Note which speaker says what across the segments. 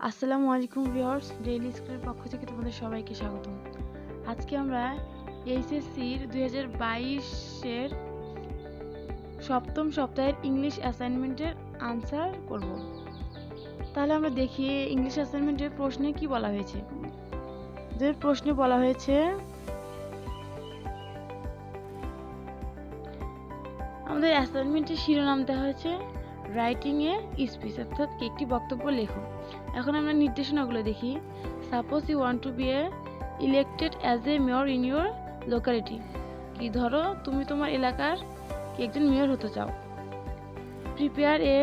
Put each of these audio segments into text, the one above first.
Speaker 1: আসসালামু আলাইকুম viewers, daily স্কুলের পক্ষ থেকে তোমাদের সবাইকে স্বাগতম। আজকে আমরা এইচএসসির 2022-এর সপ্তম সপ্তাহের ইংলিশ অ্যাসাইনমেন্টের আনসার করব। তাহলে আমরা দেখি ইংলিশ অ্যাসাইনমেন্টের প্রশ্নে কি বলা হয়েছে। প্রশ্নে বলা হয়েছে আমাদের অ্যাসাইনমেন্টের শিরোনাম দেওয়া হয়েছে রাইটিং এ স্পিচ, অর্থাৎ একটি বক্তব্য লেখো। এখন আমরা নির্দেশনাগুলো দেখি। Suppose you want to be elected as a mayor in your locality. কি ধরো তুমি তোমার এলাকার একজন মেয়র হতে চাও। Prepare a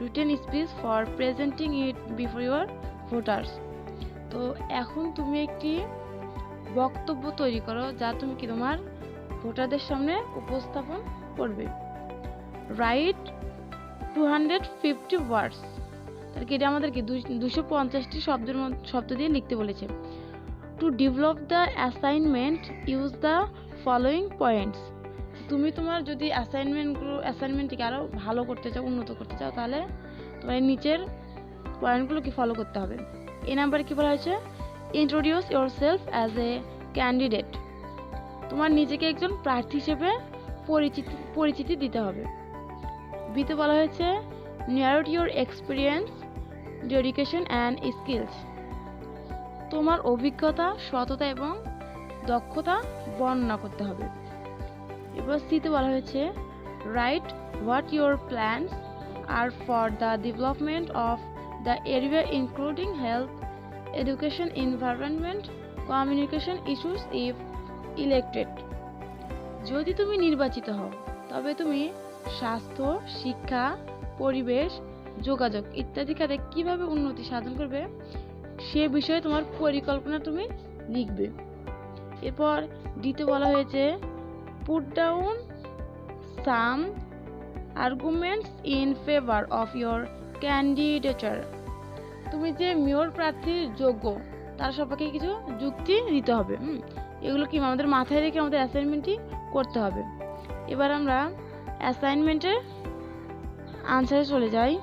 Speaker 1: written speech for presenting it before your voters. তো এখন তুমি একটি বক্তব্য তৈরি করো যা তুমি কি তোমার ভোটারদের সামনে উপস্থাপন করবে। রাইট 250 ওয়ার্ডস, তার কি এটা আমাদেরকে 250টি শব্দ দিয়ে লিখতে বলেছে। To develop the assignment use the following points. তুমি তোমার যদি অ্যাসাইনমেন্টটিকে আরও ভালো করতে চাও, উন্নত করতে চাও, তাহলে তোমার নিচের পয়েন্টগুলো কি ফলো করতে হবে। এই নাম্বারে কি বলা হয়েছে, introduce your self as a candidate. তোমার নিজেকে একজন প্রার্থী হিসেবে পরিচিতি দিতে হবে। বিতে বলা হয়েছে narrate your experience, dedication and skills. তোমার অভিজ্ঞতা, সততা এবং দক্ষতা বর্ণনা করতে হবে। এবার সিতে বলা হয়েছে write what your plans are for the development of the area including health, education, environment, communication issues if elected. যদি তুমি নির্বাচিত হও তবে তুমি স্বাস্থ্য, শিক্ষা, পরিবেশ, যোগাযোগ ইত্যাদি খাতে কিভাবে উন্নতি সাধন করবে সে বিষয়ে তোমার পরিকল্পনা তুমি লিখবে। এরপর ডিতে বলা হয়েছে put down some arguments in favour of your candidature. তুমি যে মেয়র প্রার্থীর যোগ্য তার সপক্ষে কিছু যুক্তি দিতে হবে। এগুলো কি আমাদের মাথায় রেখে আমাদের অ্যাসাইনমেন্টটি করতে হবে। এবার আমরা অ্যাসাইনমেন্টের আনসারে চলে যাই।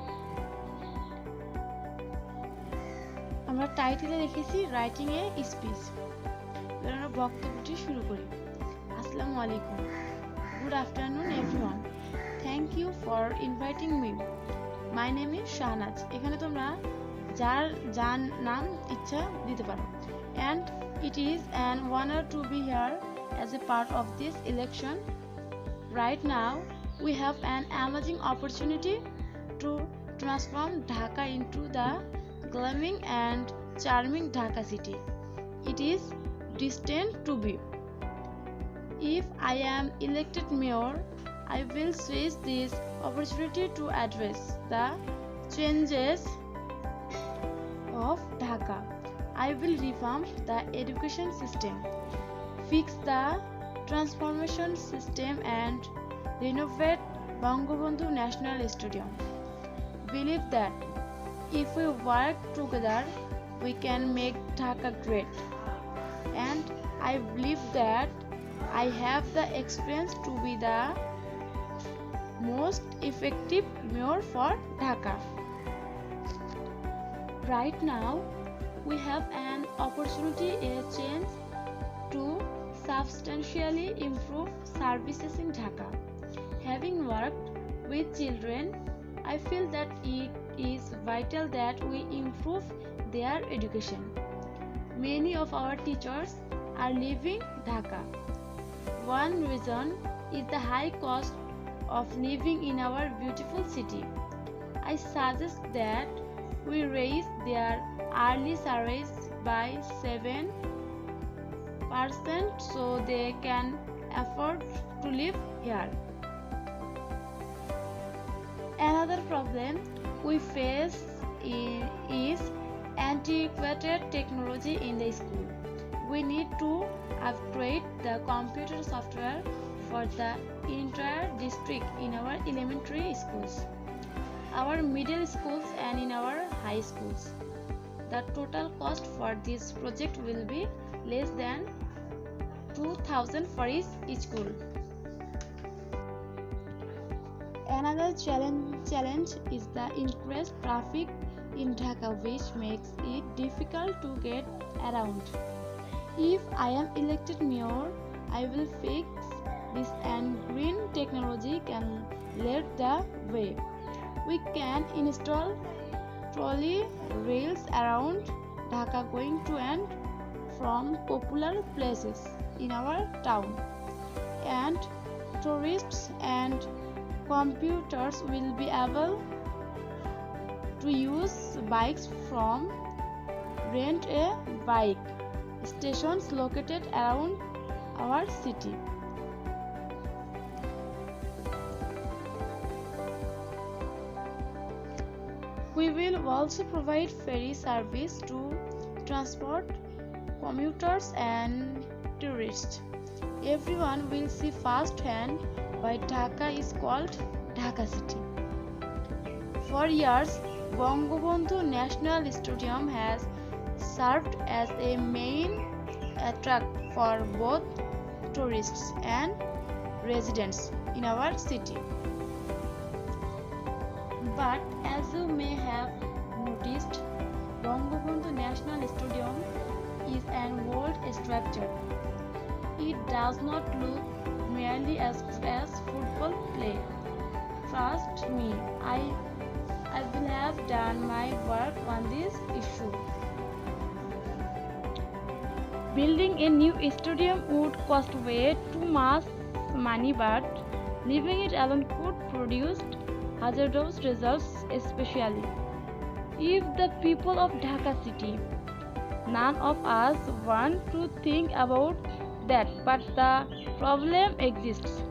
Speaker 1: আমরা টাইটেলে লিখেছি রাইটিং এ স্পিচ। এবার আমরা বক্তব্যটি শুরু করি। আসসালামু আলাইকুম, good afternoon everyone, thank you for inviting me. My name is Shahnaz. এখানে তোমরা যার নাম ইচ্ছা দিতে পারো। And it is an honour to be here as a part of this election. Right now, we have an amazing opportunity to transform Dhaka into the gleaming and charming Dhaka city it is destined to be. If I am elected mayor, I will seize this opportunity to address the changes of Dhaka. I will revamp the education system, fix the transformation system and renovate Bangabandhu National Stadium. Believe that if we work together, we can make Dhaka great. And I believe that I have the experience to be the most effective mayor for Dhaka. Right now, we have an opportunity, a chance to substantially improve services in Dhaka. Having worked with children, I feel that it is vital that we improve their education. Many of our teachers are leaving Dhaka. One reason is the high cost of living in our beautiful city. I suggest that we raise their early salaries by 7% so they can afford to live here. Another problem we face is antiquated technology in the school. We need to upgrade the computer software for the entire district in our elementary schools, our middle schools and in our high schools. The total cost for this project will be less than 2,000 for each school. Another challenge is the increased traffic in Dhaka, which makes it difficult to get around. If I am elected mayor, I will fix this and green technology can lead the way. We can install trolley rails around Dhaka going to and from popular places in our town, and tourists and computers will be able to use bikes from rent a bike stations located around our city. We will also provide ferry service to transport commuters and tourists. Everyone will see firsthand why Dhaka is called Dhaka City. For years, Bangabandhu National Stadium has served as a main attract for both tourists and residents in our city. But as you may have noticed, Bangabandhu National Stadium is an old structure. It does not look merely as football play. Trust me, I will have done my work on this issue. Building a new stadium would cost way too much money, but leaving it alone could produce hazardous results, especially if the people of Dhaka city. None of us want to think about that, but the problem exists.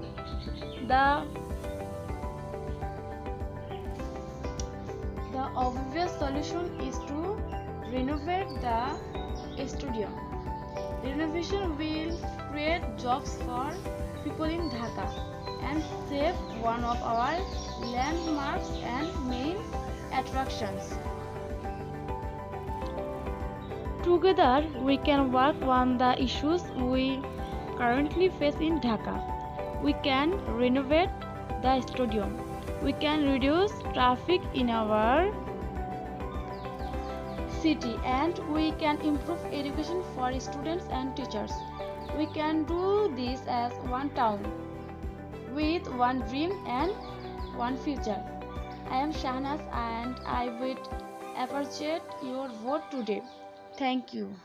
Speaker 1: The obvious solution is to renovate the stadium. Renovation will create jobs for people in Dhaka and save one of our landmarks and main attractions. Together, we can work on the issues we currently face in Dhaka. We can renovate the stadium. We can reduce traffic in our city, and we can improve education for students and teachers. We can do this as one town with one dream and one future. I am Shahnaz and I would appreciate your vote today. Thank you.